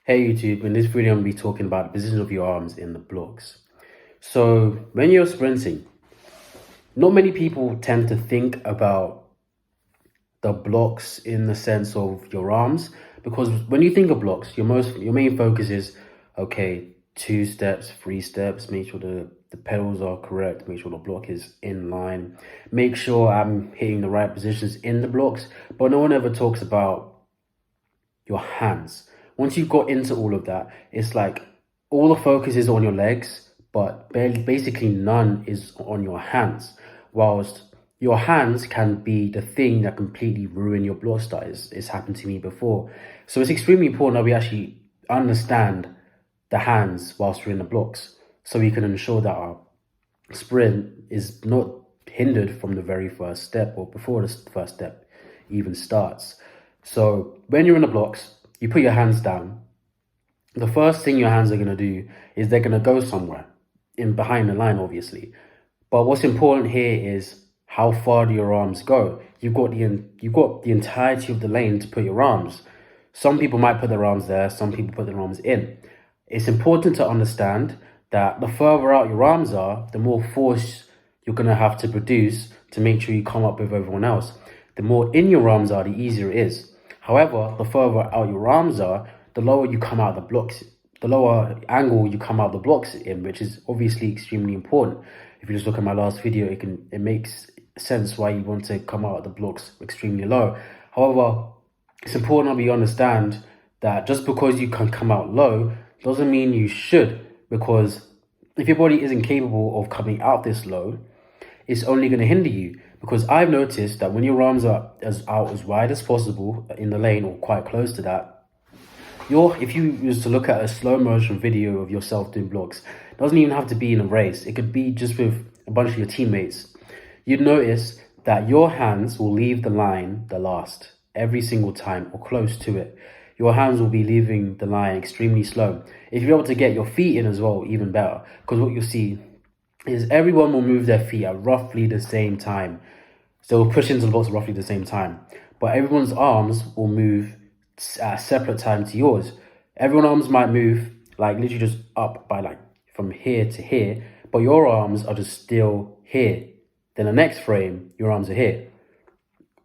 Hey YouTube, in this video I'm going to be talking about the position of your arms in the blocks. So when you're sprinting, not many people tend to think about the blocks in the sense of your arms, because when you think of blocks, your main focus is, okay, 2 steps, 3 steps, make sure the pedals are correct, make sure the block is in line, make sure I'm hitting the right positions in the blocks, but no one ever talks about your hands. Once you've got into all of that, it's like all the focus is on your legs, but basically none is on your hands. Whilst your hands can be the thing that completely ruin your block style. It's happened to me before. So it's extremely important that we actually understand the hands whilst we're in the blocks, so we can ensure that our sprint is not hindered from the very first step or before the first step even starts. So when you're in the blocks, you put your hands down. The first thing your hands are going to do is they're going to go somewhere in behind the line, obviously. But what's important here is how far do your arms go? You've got the entirety of the lane to put your arms. Some people might put their arms there, some people put their arms in. It's important to understand that the further out your arms are, the more force you're going to have to produce to make sure you come up with everyone else. The more in your arms are, the easier it is. However, the further out your arms are, the lower you come out of the blocks, the lower angle you come out of the blocks in, which is obviously extremely important. If you just look at my last video, it makes sense why you want to come out of the blocks extremely low. However, it's important that we understand that just because you can come out low doesn't mean you should, because if your body isn't capable of coming out this low, it's only going to hinder you. Because I've noticed that when your arms are out as wide as possible in the lane or quite close to that, if you used to look at a slow motion video of yourself doing blocks, it doesn't even have to be in a race. It could be just with a bunch of your teammates. You'd notice that your hands will leave the line the last every single time, or close to it. Your hands will be leaving the line extremely slow. If you're able to get your feet in as well, even better, because what you'll see is everyone will move their feet at roughly the same time. So they'll push into the blocks at roughly the same time. But everyone's arms will move at a separate time to yours. Everyone's arms might move like literally just up by like from here to here, but your arms are just still here. Then the next frame, your arms are here.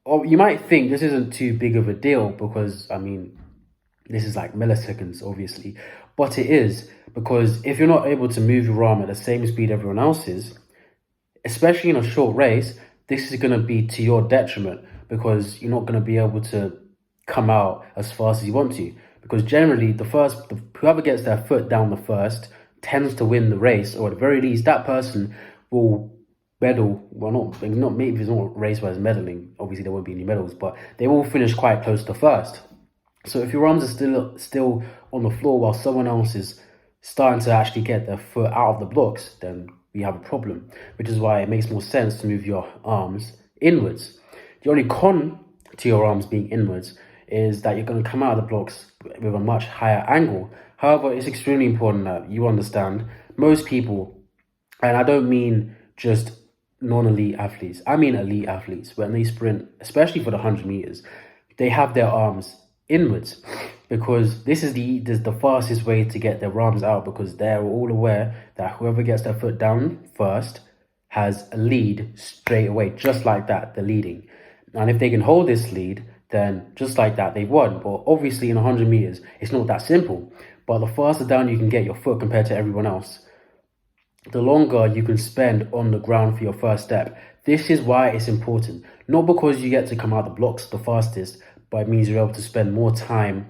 Or you might think this isn't too big of a deal because, I mean, this is like milliseconds, obviously. But it is, because if you're not able to move your arm at the same speed everyone else is, especially in a short race, this is going to be to your detriment, because you're not going to be able to come out as fast as you want to. Because generally, whoever gets their foot down the first tends to win the race, or at the very least, that person will medal. Well, not maybe it's not race wise medaling. Obviously, there won't be any medals, but they will finish quite close to first. So if your arms are still on the floor while someone else is starting to actually get their foot out of the blocks, then we have a problem, which is why it makes more sense to move your arms inwards. The only con to your arms being inwards is that you're going to come out of the blocks with a much higher angle. However, it's extremely important that you understand most people, and I don't mean just non-elite athletes, I mean elite athletes, when they sprint, especially for the 100 meters, they have their arms inwards, because this is the fastest way to get their arms out, because they're all aware that whoever gets their foot down first has a lead straight away, just like that, they're leading. And if they can hold this lead, then just like that, they've won. But obviously in 100 meters, it's not that simple. But the faster down you can get your foot compared to everyone else, the longer you can spend on the ground for your first step. This is why it's important. Not because you get to come out the blocks the fastest, but it means you're able to spend more time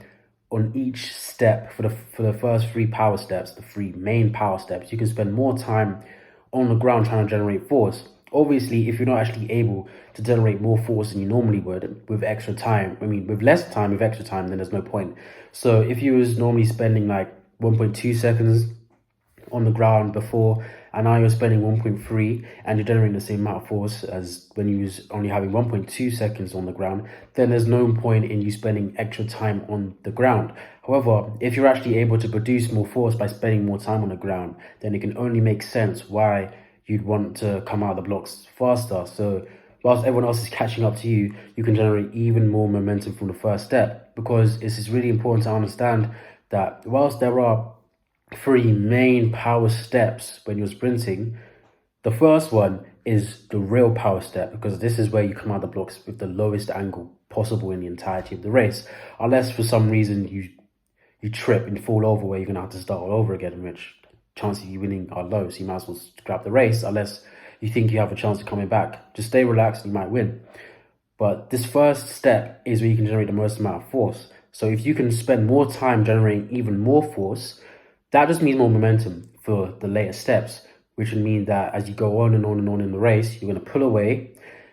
on each step for the first 3 power steps, the 3 main power steps. You can spend more time on the ground trying to generate force. Obviously, if you're not actually able to generate more force than you normally would with extra time, with less time, with extra time, then there's no point. So if you was normally spending like 1.2 seconds on the ground before, and now you're spending 1.3 and you're generating the same amount of force as when you was only having 1.2 seconds on the ground, then there's no point in you spending extra time on the ground. However, if you're actually able to produce more force by spending more time on the ground, then it can only make sense why you'd want to come out of the blocks faster. So whilst everyone else is catching up to you, you can generate even more momentum from the first step, because it's really important to understand that whilst there are three main power steps when you're sprinting, the first one is the real power step, because this is where you come out the blocks with the lowest angle possible in the entirety of the race. Unless for some reason you trip and fall over where you're going to have to start all over again, in which chances of you winning are low, so you might as well scrap the race unless you think you have a chance of coming back. Just stay relaxed and you might win. But this first step is where you can generate the most amount of force. So if you can spend more time generating even more force, that just means more momentum for the later steps, which would mean that as you go on and on and on in the race, you're going to pull away.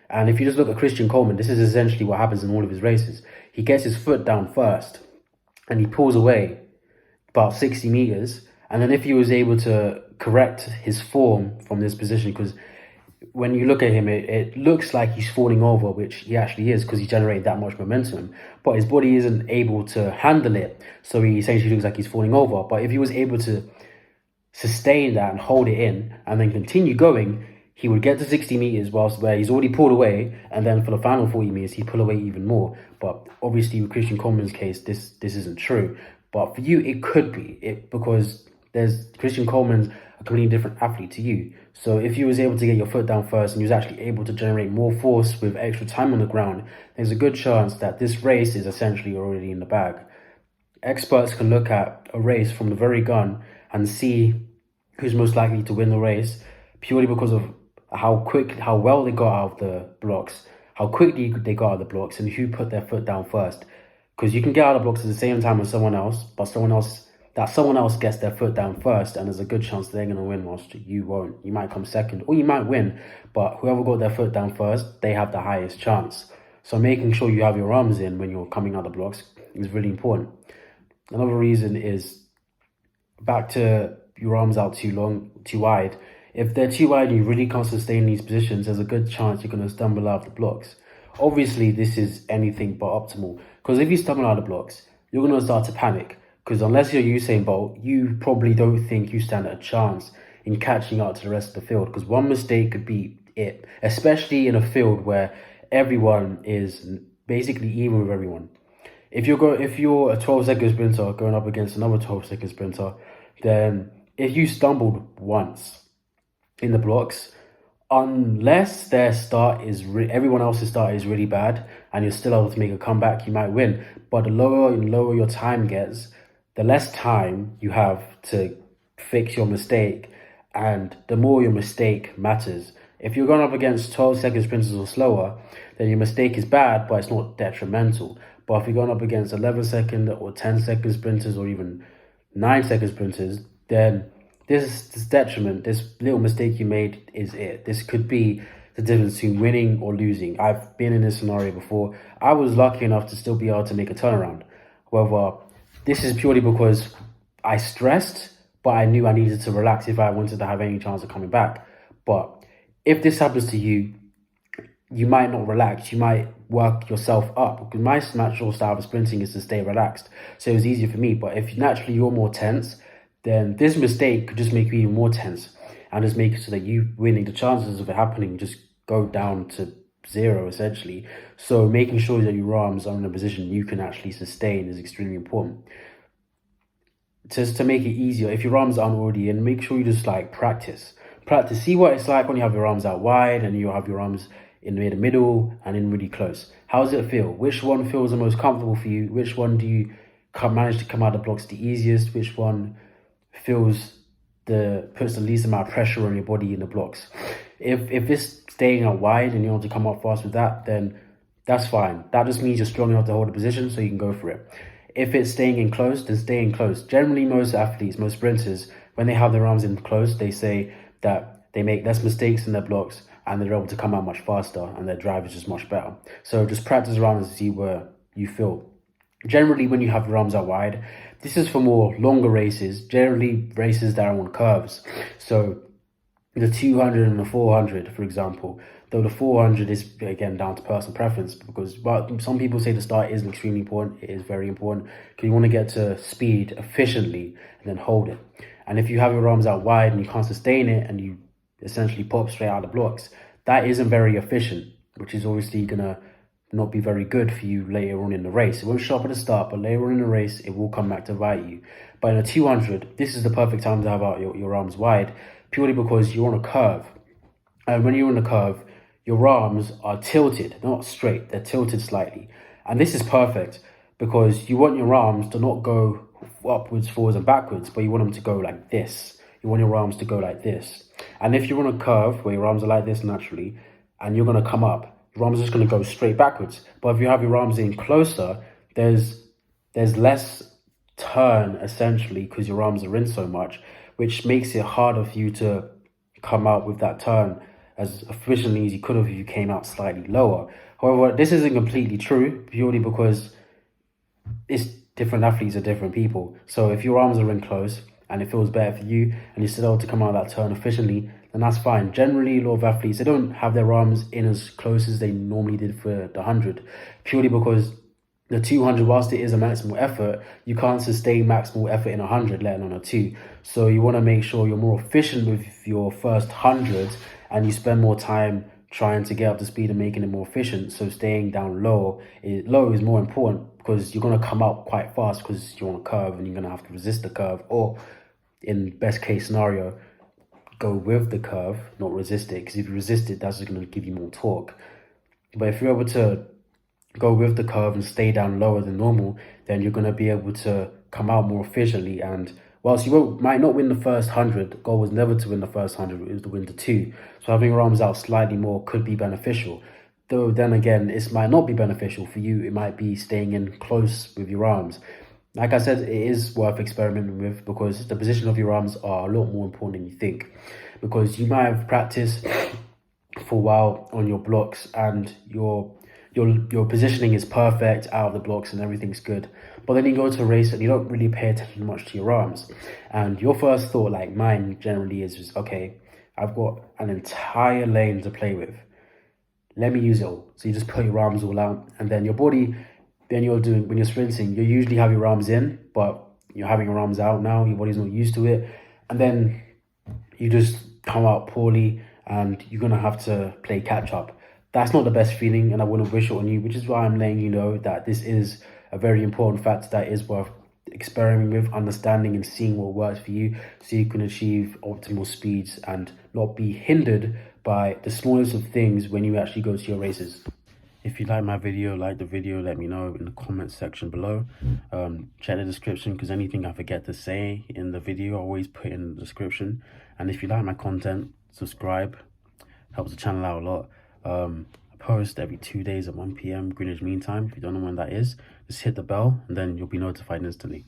And if you just look at Christian Coleman, this is essentially what happens in all of his races. He gets his foot down first and he pulls away about 60 meters. And then if he was able to correct his form from this position, because when you look at him, it looks like he's falling over, which he actually is because he generated that much momentum, but his body isn't able to handle it. So he essentially looks like he's falling over. But if he was able to sustain that and hold it in and then continue going, he would get to 60 meters whilst where he's already pulled away, and then for the final 40 meters he'd pull away even more. But obviously with Christian Coleman's case, this isn't true. But for you, it could be because there's Christian Coleman's a completely different athlete to you. So if you was able to get your foot down first and you was actually able to generate more force with extra time on the ground, there's a good chance that this race is essentially already in the bag. Experts can look at a race from the very gun and see who's most likely to win the race purely because of how well they got out of the blocks, how quickly they got out of the blocks, and who put their foot down first. Because you can get out of the blocks at the same time as someone else, but someone else gets their foot down first, and there's a good chance they're going to win whilst you won't. You might come second, or you might win, but whoever got their foot down first, they have the highest chance. So making sure you have your arms in when you're coming out of the blocks is really important. Another reason is back to your arms out too long, too wide. If they're too wide and you really can't sustain these positions, there's a good chance you're going to stumble out of the blocks. Obviously, this is anything but optimal, because if you stumble out of the blocks, you're going to start to panic, because unless you're Usain Bolt, you probably don't think you stand a chance in catching up to the rest of the field, because one mistake could be it, especially in a field where everyone is basically even with everyone. If you're a 12-second sprinter going up against another 12-second sprinter, then if you stumbled once in the blocks, unless everyone else's start is really bad and you're still able to make a comeback, you might win. But the lower and lower your time gets, the less time you have to fix your mistake, and the more your mistake matters. If you're going up against 12-second sprinters or slower, then your mistake is bad, but it's not detrimental. But if you're going up against 11-second or 10-second sprinters or even 9-second sprinters, then this detriment, this little mistake you made is it. This could be the difference between winning or losing. I've been in this scenario before. I was lucky enough to still be able to make a turnaround. However, this is purely because I stressed, but I knew I needed to relax if I wanted to have any chance of coming back. But if this happens to you, you might not relax. You might work yourself up. Because my natural style of sprinting is to stay relaxed. So it was easier for me. But if naturally you're more tense, then this mistake could just make you even more tense and just make it so that you winning, the chances of it happening just go down to zero, essentially. So making sure that your arms are in a position you can actually sustain is extremely important. Just to make it easier, if your arms aren't already in, make sure you just practice. See what it's like when you have your arms out wide and you have your arms in the middle and in really close. How does it feel? Which one feels the most comfortable for you? Which one do you manage to come out of the blocks the easiest? Which one puts the least amount of pressure on your body in the blocks? If it's staying out wide and you want to come up fast with that, then that's fine. That just means you're strong enough to hold a position, so you can go for it. If it's staying in close, then stay in close. Generally, most athletes, most sprinters, when they have their arms in close, they say that they make less mistakes in their blocks and they're able to come out much faster and their drive is just much better. So just practice around and see where you feel. Generally, when you have your arms out wide, this is for more longer races, generally races that are on curves. So the 200 and the 400, for example, though the 400 is, again, down to personal preference, but some people say the start is extremely important. It is very important because you want to get to speed efficiently and then hold it. And if you have your arms out wide and you can't sustain it and you essentially pop straight out of the blocks, that isn't very efficient, which is obviously going to not be very good for you later on in the race. It won't show up at the start, but later on in the race, it will come back to bite you. But in a 200, this is the perfect time to have out your arms wide, purely because you're on a curve. And when you're on a curve, your arms are tilted, they're not straight, they're tilted slightly. And this is perfect because you want your arms to not go upwards, forwards, and backwards, but you want them to go like this. You want your arms to go like this. And if you're on a curve where your arms are like this naturally, and you're going to come up, your arms are just going to go straight backwards. But if you have your arms in closer, there's less turn, essentially, because your arms are in so much, which makes it harder for you to come out with that turn as efficiently as you could have if you came out slightly lower. However, this isn't completely true, purely because it's different athletes are different people. So if your arms are in close and it feels better for you and you're still able to come out of that turn efficiently, then that's fine. Generally, a lot of athletes, they don't have their arms in as close as they normally did for the 100, purely because the 200, whilst it is a maximal effort, you can't sustain maximal effort in 100, let alone a 2. So you want to make sure you're more efficient with your first 100 and you spend more time trying to get up to speed and making it more efficient. So staying down low is more important because you're going to come out quite fast because you're on a curve and you're going to have to resist the curve, or in best case scenario, go with the curve, not resist it, because if you resist it, that's just going to give you more torque. But if you're able to go with the curve and stay down lower than normal, then you're going to be able to come out more efficiently. And whilst you might not win the first 100, the goal was never to win the first 100, it was to win the 2. So having your arms out slightly more could be beneficial. Though then again, it might not be beneficial for you. It might be staying in close with your arms. Like I said, it is worth experimenting with because the position of your arms are a lot more important than you think. Because you might have practiced for a while on your blocks and your positioning is perfect out of the blocks and everything's good, but then you go to a race and you don't really pay attention much to your arms, and your first thought, like mine generally is okay, I've got an entire lane to play with, let me use it all. So you just put your arms all out, and then your body, then when you're sprinting, you usually have your arms in, but you're having your arms out now, your body's not used to it, and then you just come out poorly and you're going to have to play catch up. That's not the best feeling, and I wouldn't wish it on you, which is why I'm letting you know that this is a very important factor that is worth experimenting with, understanding and seeing what works for you so you can achieve optimal speeds and not be hindered by the smallest of things when you actually go to your races. If you like my video, like the video, let me know in the comments section below. Check the description because anything I forget to say in the video, I always put in the description. And if you like my content, subscribe. Helps the channel out a lot. I post every 2 days at 1 p.m. Greenwich Mean Time. If you don't know when that is, just hit the bell and then you'll be notified instantly.